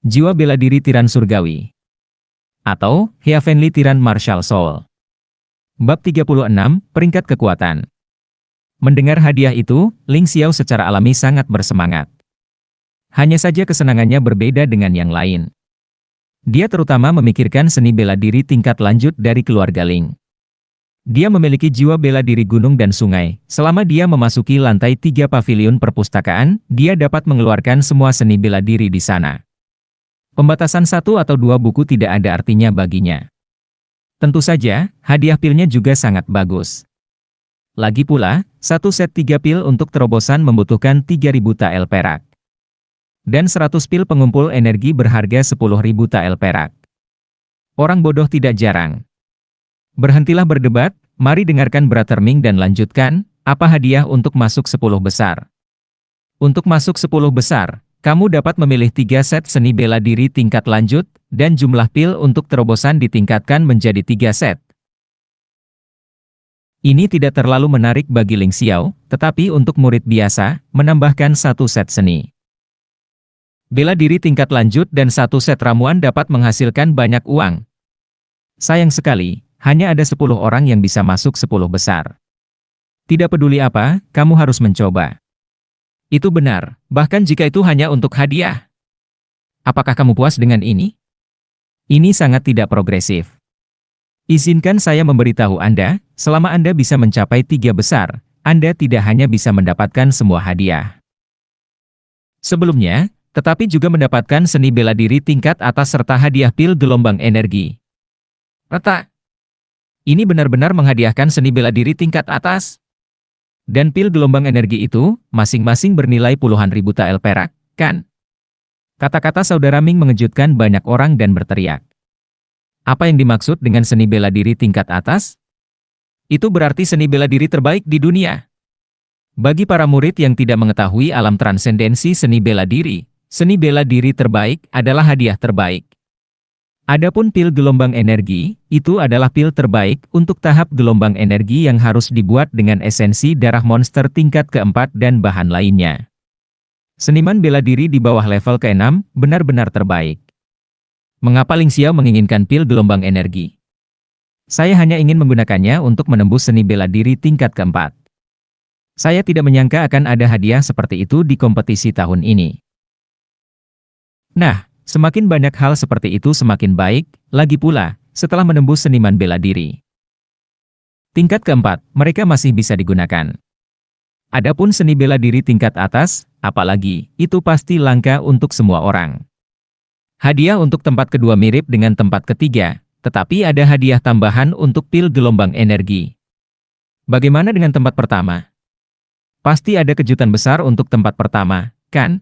Jiwa bela diri tiran surgawi. Atau, Heavenly Tyran Martial Soul. Bab 36, Peringkat Kekuatan. Mendengar hadiah itu, Ling Xiao secara alami sangat bersemangat. Hanya saja kesenangannya berbeda dengan yang lain. Dia terutama memikirkan seni bela diri tingkat lanjut dari keluarga Ling. Dia memiliki jiwa bela diri gunung dan sungai. Selama dia memasuki lantai 3 pavilion perpustakaan, dia dapat mengeluarkan semua seni bela diri di sana. Pembatasan 1 atau 2 buku tidak ada artinya baginya. Tentu saja, hadiah pilnya juga sangat bagus. Lagi pula, satu set 3 pil untuk terobosan membutuhkan 3.000 tael perak. Dan 100 pil pengumpul energi berharga 10.000 tael perak. Orang bodoh tidak jarang. Berhentilah berdebat, mari dengarkan Braterming dan lanjutkan, apa hadiah untuk masuk 10 besar. Untuk masuk 10 besar, kamu dapat memilih 3 set seni bela diri tingkat lanjut, dan jumlah pil untuk terobosan ditingkatkan menjadi 3 set. Ini tidak terlalu menarik bagi Ling Xiao, tetapi untuk murid biasa, menambahkan 1 set seni bela diri tingkat lanjut dan 1 set ramuan dapat menghasilkan banyak uang. Sayang sekali, hanya ada 10 orang yang bisa masuk 10 besar. Tidak peduli apa, kamu harus mencoba. Itu benar, bahkan jika itu hanya untuk hadiah. Apakah kamu puas dengan ini? Ini sangat tidak progresif. Izinkan saya memberitahu Anda, selama Anda bisa mencapai 3 besar, Anda tidak hanya bisa mendapatkan semua hadiah sebelumnya, tetapi juga mendapatkan seni bela diri tingkat atas serta hadiah pil gelombang energi. Rata. Ini benar-benar menghadiahkan seni bela diri tingkat atas. Dan pil gelombang energi itu, masing-masing bernilai puluhan ribu tael perak, kan? Kata-kata saudara Ming mengejutkan banyak orang dan berteriak. Apa yang dimaksud dengan seni bela diri tingkat atas? Itu berarti seni bela diri terbaik di dunia. Bagi para murid yang tidak mengetahui alam transendensi seni bela diri terbaik adalah hadiah terbaik. Adapun pil gelombang energi, itu adalah pil terbaik untuk tahap gelombang energi yang harus dibuat dengan esensi darah monster tingkat keempat dan bahan lainnya. Seniman bela diri di bawah level ke-6, benar-benar terbaik. Mengapa Ling Xiao menginginkan pil gelombang energi? Saya hanya ingin menggunakannya untuk menembus seni bela diri tingkat keempat. Saya tidak menyangka akan ada hadiah seperti itu di kompetisi tahun ini. Nah, semakin banyak hal seperti itu semakin baik, lagi pula, setelah menembus seniman bela diri tingkat keempat, mereka masih bisa digunakan. Adapun seni bela diri tingkat atas, apalagi, itu pasti langka untuk semua orang. Hadiah untuk tempat kedua mirip dengan tempat ketiga, tetapi ada hadiah tambahan untuk pil gelombang energi. Bagaimana dengan tempat pertama? Pasti ada kejutan besar untuk tempat pertama, kan?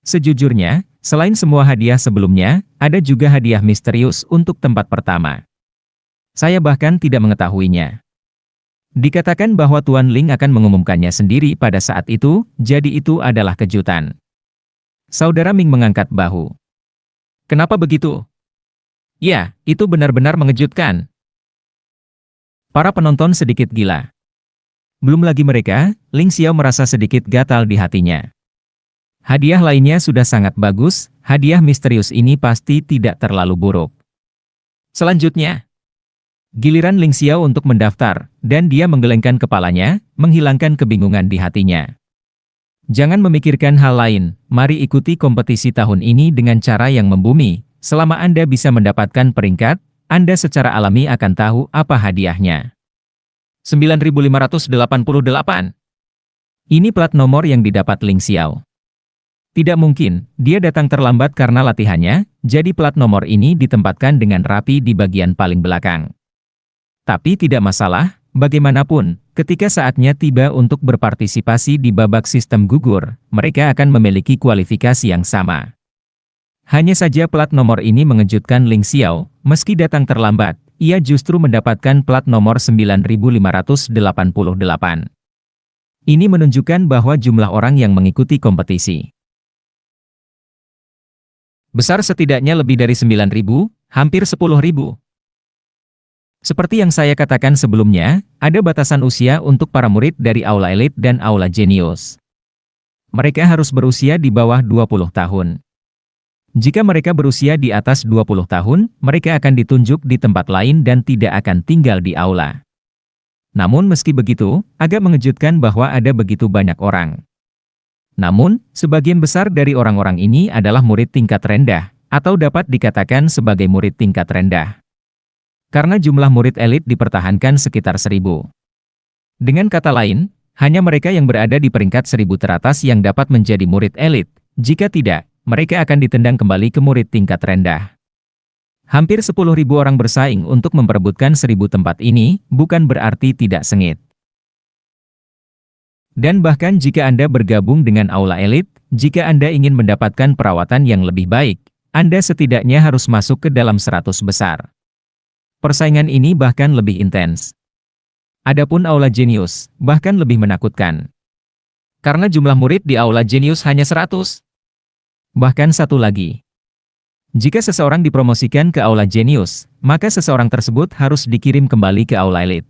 Sejujurnya, selain semua hadiah sebelumnya, ada juga hadiah misterius untuk tempat pertama. Saya bahkan tidak mengetahuinya. Dikatakan bahwa Tuan Ling akan mengumumkannya sendiri pada saat itu, jadi itu adalah kejutan. Saudara Ming mengangkat bahu. Kenapa begitu? Ya, itu benar-benar mengejutkan. Para penonton sedikit gila. Belum lagi mereka, Ling Xiao merasa sedikit gatal di hatinya. Hadiah lainnya sudah sangat bagus, hadiah misterius ini pasti tidak terlalu buruk. Selanjutnya, giliran Ling Xiao untuk mendaftar, dan dia menggelengkan kepalanya, menghilangkan kebingungan di hatinya. Jangan memikirkan hal lain, mari ikuti kompetisi tahun ini dengan cara yang membumi. Selama Anda bisa mendapatkan peringkat, Anda secara alami akan tahu apa hadiahnya. 9.588. Ini plat nomor yang didapat Ling Xiao. Tidak mungkin, dia datang terlambat karena latihannya, jadi plat nomor ini ditempatkan dengan rapi di bagian paling belakang. Tapi tidak masalah, bagaimanapun, ketika saatnya tiba untuk berpartisipasi di babak sistem gugur, mereka akan memiliki kualifikasi yang sama. Hanya saja plat nomor ini mengejutkan Ling Xiao, meski datang terlambat, ia justru mendapatkan plat nomor 9.588. Ini menunjukkan bahwa jumlah orang yang mengikuti kompetisi besar setidaknya lebih dari 9.000, hampir 10.000. Seperti yang saya katakan sebelumnya, ada batasan usia untuk para murid dari Aula Elit dan Aula Genius. Mereka harus berusia di bawah 20 tahun. Jika mereka berusia di atas 20 tahun, mereka akan ditunjuk di tempat lain dan tidak akan tinggal di aula. Namun meski begitu, agak mengejutkan bahwa ada begitu banyak orang. Namun, sebagian besar dari orang-orang ini adalah murid tingkat rendah, atau dapat dikatakan sebagai murid tingkat rendah. Karena jumlah murid elit dipertahankan sekitar 1000. Dengan kata lain, hanya mereka yang berada di peringkat 1000 teratas yang dapat menjadi murid elit. Jika tidak, mereka akan ditendang kembali ke murid tingkat rendah. Hampir 10.000 orang bersaing untuk memperebutkan 1000 tempat ini, bukan berarti tidak sengit. Dan bahkan jika Anda bergabung dengan aula elit, jika Anda ingin mendapatkan perawatan yang lebih baik, Anda setidaknya harus masuk ke dalam 100 besar. Persaingan ini bahkan lebih intens. Adapun aula jenius, bahkan lebih menakutkan. Karena jumlah murid di aula jenius hanya 100. Bahkan satu lagi. Jika seseorang dipromosikan ke aula jenius, maka seseorang tersebut harus dikirim kembali ke aula elit.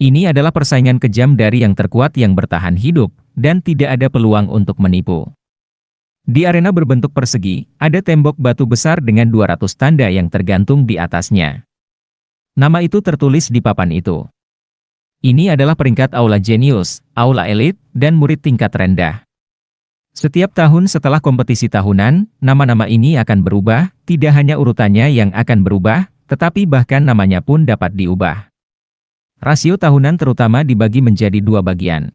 Ini adalah persaingan kejam dari yang terkuat yang bertahan hidup, dan tidak ada peluang untuk menipu. Di arena berbentuk persegi, ada tembok batu besar dengan 200 tanda yang tergantung di atasnya. Nama itu tertulis di papan itu. Ini adalah peringkat aula jenius, aula elit, dan murid tingkat rendah. Setiap tahun setelah kompetisi tahunan, nama-nama ini akan berubah, tidak hanya urutannya yang akan berubah, tetapi bahkan namanya pun dapat diubah. Rasio tahunan terutama dibagi menjadi 2 bagian.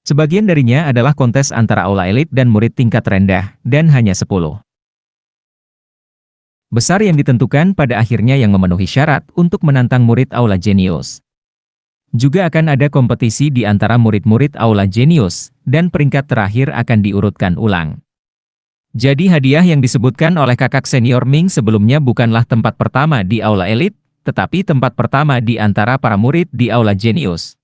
Sebagian darinya adalah kontes antara aula elit dan murid tingkat rendah, dan hanya 10 besar yang ditentukan pada akhirnya yang memenuhi syarat untuk menantang murid aula jenius. Juga akan ada kompetisi di antara murid-murid aula jenius, dan peringkat terakhir akan diurutkan ulang. Jadi hadiah yang disebutkan oleh kakak senior Ming sebelumnya bukanlah tempat pertama di aula elit, tetapi tempat pertama di antara para murid di aula jenius.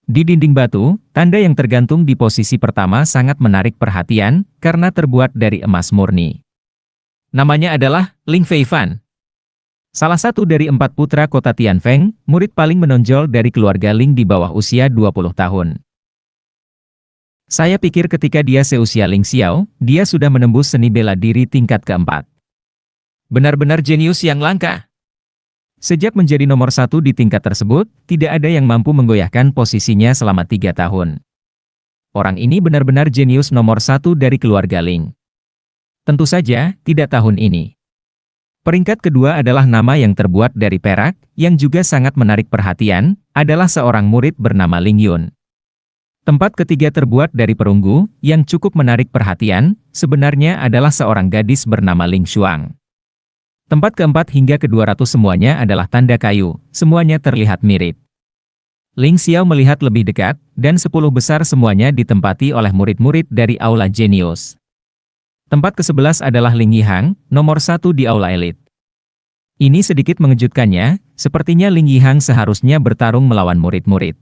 Di dinding batu, tanda yang tergantung di posisi pertama sangat menarik perhatian, karena terbuat dari emas murni. Namanya adalah Ling Feifan. Salah satu dari 4 putra kota Tianfeng, murid paling menonjol dari keluarga Ling di bawah usia 20 tahun. Saya pikir ketika dia seusia Ling Xiao, dia sudah menembus seni bela diri tingkat keempat. Benar-benar jenius yang langka. Sejak menjadi nomor 1 di tingkat tersebut, tidak ada yang mampu menggoyahkan posisinya selama 3 tahun. Orang ini benar-benar jenius nomor 1 dari keluarga Ling. Tentu saja, tidak tahun ini. Peringkat kedua adalah nama yang terbuat dari perak, yang juga sangat menarik perhatian, adalah seorang murid bernama Ling Yun. Tempat ketiga terbuat dari perunggu, yang cukup menarik perhatian, sebenarnya adalah seorang gadis bernama Ling Shuang. Tempat keempat hingga ke-200 semuanya adalah tanda kayu, semuanya terlihat mirip. Ling Xiao melihat lebih dekat, dan 10 besar semuanya ditempati oleh murid-murid dari aula jenius. Tempat ke-11 adalah Ling Yihang, nomor 1 di aula elit. Ini sedikit mengejutkannya, sepertinya Ling Yihang seharusnya bertarung melawan murid-murid.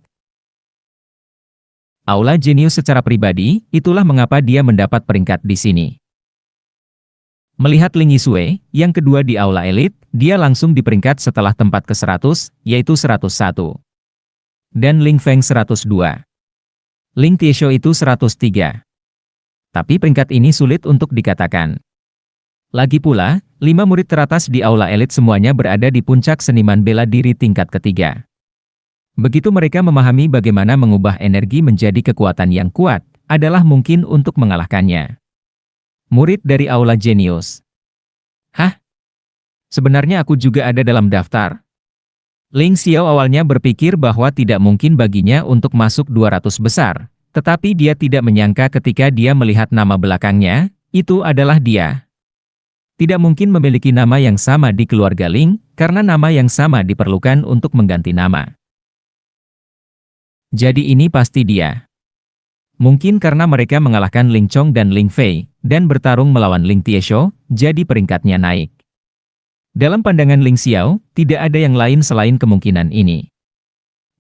Aula jenius secara pribadi, itulah mengapa dia mendapat peringkat di sini. Melihat Ling Yisue, yang kedua di aula elit, dia langsung di peringkat setelah tempat ke-100, yaitu 101. Dan Ling Feng 102. Ling Tiesho itu 103. Tapi peringkat ini sulit untuk dikatakan. Lagi pula, 5 murid teratas di aula elit semuanya berada di puncak seniman bela diri tingkat ketiga. Begitu mereka memahami bagaimana mengubah energi menjadi kekuatan yang kuat, adalah mungkin untuk mengalahkannya. Murid dari aula jenius. Hah? Sebenarnya aku juga ada dalam daftar. Ling Xiao awalnya berpikir bahwa tidak mungkin baginya untuk masuk 200 besar. Tetapi dia tidak menyangka ketika dia melihat nama belakangnya, itu adalah dia. Tidak mungkin memiliki nama yang sama di keluarga Ling, karena nama yang sama diperlukan untuk mengganti nama. Jadi ini pasti dia. Mungkin karena mereka mengalahkan Ling Chong dan Ling Fei, dan bertarung melawan Ling Tiesho, jadi peringkatnya naik. Dalam pandangan Ling Xiao, tidak ada yang lain selain kemungkinan ini.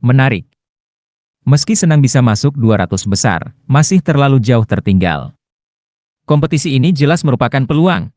Menarik. Meski senang bisa masuk 200 besar, masih terlalu jauh tertinggal. Kompetisi ini jelas merupakan peluang.